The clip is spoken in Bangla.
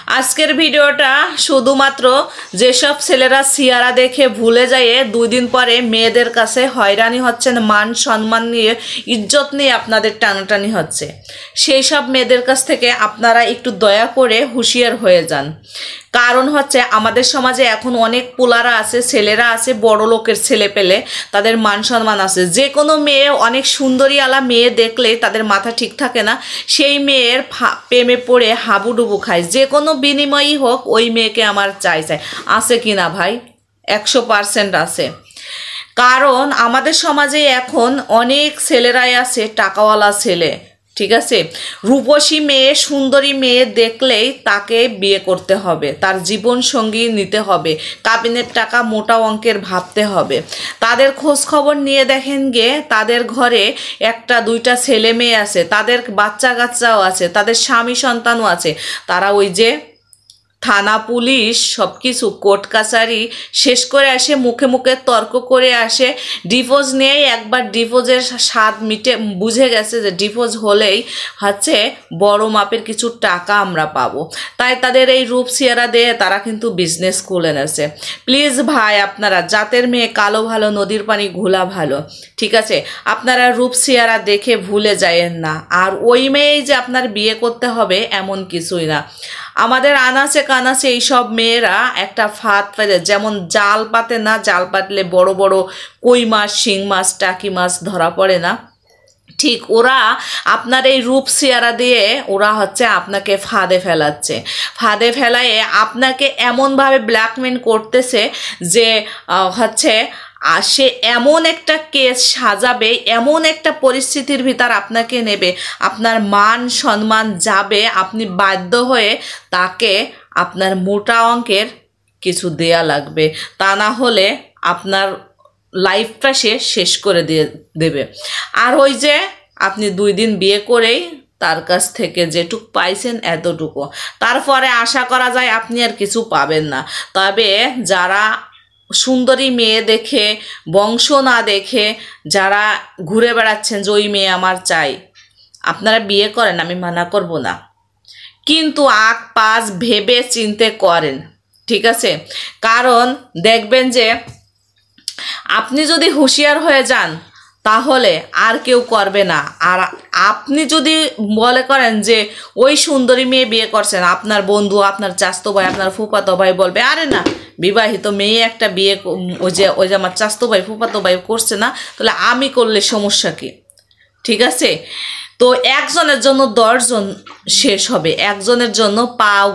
আজকের ভিডিওটা শুধুমাত্র যেসব ছেলেরা সিয়ারা দেখে ভুলে যায় 2 দিন পরে মেয়েদের কাছে হয়রানি হচ্ছেন, মান সম্মান নিয়ে ইজ্জত নিয়ে আপনাদের টানাটানি হচ্ছে, সেই সব মেয়েদের কাছ থেকে আপনারা একটু দয়া করে হুঁশিয়ার হয়ে যান। কারণ হচ্ছে আমাদের সমাজে এখন অনেক পোলারা আছে, ছেলেরা আছে, বড় লোকের ছেলে পেলে তাদের মান সম্মান আছে। যে কোনো মেয়ে, অনেক সুন্দরী আলা মেয়ে দেখলেই তাদের মাথা ঠিক থাকে না, সেই মেয়ের প্রেমে পড়ে হাবুডুবু খায়। যে কোনো বিনিময়ই হোক ওই মেয়েকে আমার চাই। আছে কি না ভাই? 100% আছে। কারণ আমাদের সমাজে এখন অনেক ছেলেরাই আছে টাকাওয়ালা ছেলে, ঠিক আছে, রূপসী মেয়ে, সুন্দরী মেয়ে দেখলেই তাকে বিয়ে করতে হবে, তার জীবন সঙ্গী নিতে হবে, কাবিনের টাকা মোটা অঙ্কের ভাবতে হবে। তাদের খোঁজ খবর নিয়ে দেখেন গে, তাদের ঘরে 1-2টা ছেলে মেয়ে আছে, তাদের বাচ্চা কাচ্চাও আছে, তাদের স্বামী সন্তানও আছে। তারা ওই যে থানা পুলিশ সব কিছু কোর্ট কাছারি শেষ করে আসে, মুখে মুখে তর্ক করে আসে, ডিভোর্স নিয়ে একবার ডিভোর্সের স্বাদ মিটে বুঝে গেছে যে ডিভোর্স হলেই হচ্ছে বড় মাপের কিছু টাকা আমরা পাবো, তাই তাদের এই রূপ সিয়ারা দিয়ে তারা কিন্তু বিজনেস খুলে নেছে। প্লিজ ভাই, আপনারা জাতের মেয়ে কালো ভালো, নদীর পানি ঘোলা ভালো, ঠিক আছে, আপনারা রূপ সিয়ারা দেখে ভুলে যায়েন না। আর ওই মেয়েই যে আপনার বিয়ে করতে হবে এমন কিছুই না। আমাদের আনাচে কানাচে এইসব মেয়েরা একটা ফাঁদ পেতে, যেমন জাল পাতে না, জাল পাতলে বড় বড় কই মাছ, শিং মাছ, টাকি মাছ ধরা পড়ে না, ঠিক ওরা আপনার এই রূপ সিয়ারা দিয়ে ওরা হচ্ছে আপনাকে ফাঁদে ফেলাচ্ছে। ফাঁদে ফেলায় আপনাকে এমনভাবে ব্ল্যাকমেল করতেছে যে হচ্ছে সে এমন একটা কেস সাজাবে, এমন একটা পরিস্থিতির ভিতর আপনাকে নেবে, আপনার মান সম্মান যাবে, আপনি বাধ্য হয়ে তাকে আপনার মোটা অঙ্কের কিছু দেয়া লাগবে, তা না হলে আপনার লাইফটা সে শেষ করে দেবে। আর ওই যে আপনি 2 দিন বিয়ে করেই তার কাছ থেকে যেটুক পাইছেন এতটুকু, তারপরে আশা করা যায় আপনি আর কিছু পাবেন না। তবে যারা সুন্দরী মেয়ে দেখে, বংশ না দেখে যারা ঘুরে বেড়াচ্ছেন যে ওই মেয়ে আমার চাই, আপনারা বিয়ে করেন, আমি মানা করব না, কিন্তু আগ পাশ ভেবে চিন্তে করেন, ঠিক আছে। কারণ দেখবেন যে আপনি যদি হুঁশিয়ার হয়ে যান তাহলে আর কেউ করবে না। আর আপনি যদি মনে করেন যে ওই সুন্দরী মেয়ে বিয়ে করছেন, আপনার বন্ধু, আপনার চাচতো ভাই, আপনার ফুফাতো ভাই বলবে আরে না, বিবাহিত মেয়ে একটা বিয়ে, ওই যে আমার চাচতো ভাই ফুফাতো ভাই করছে না, তাহলে আমি করলে সমস্যা কি? ঠিক আছে, তো একজনের জন্য 10 জন শেষ হবে, একজনের জন্য পাও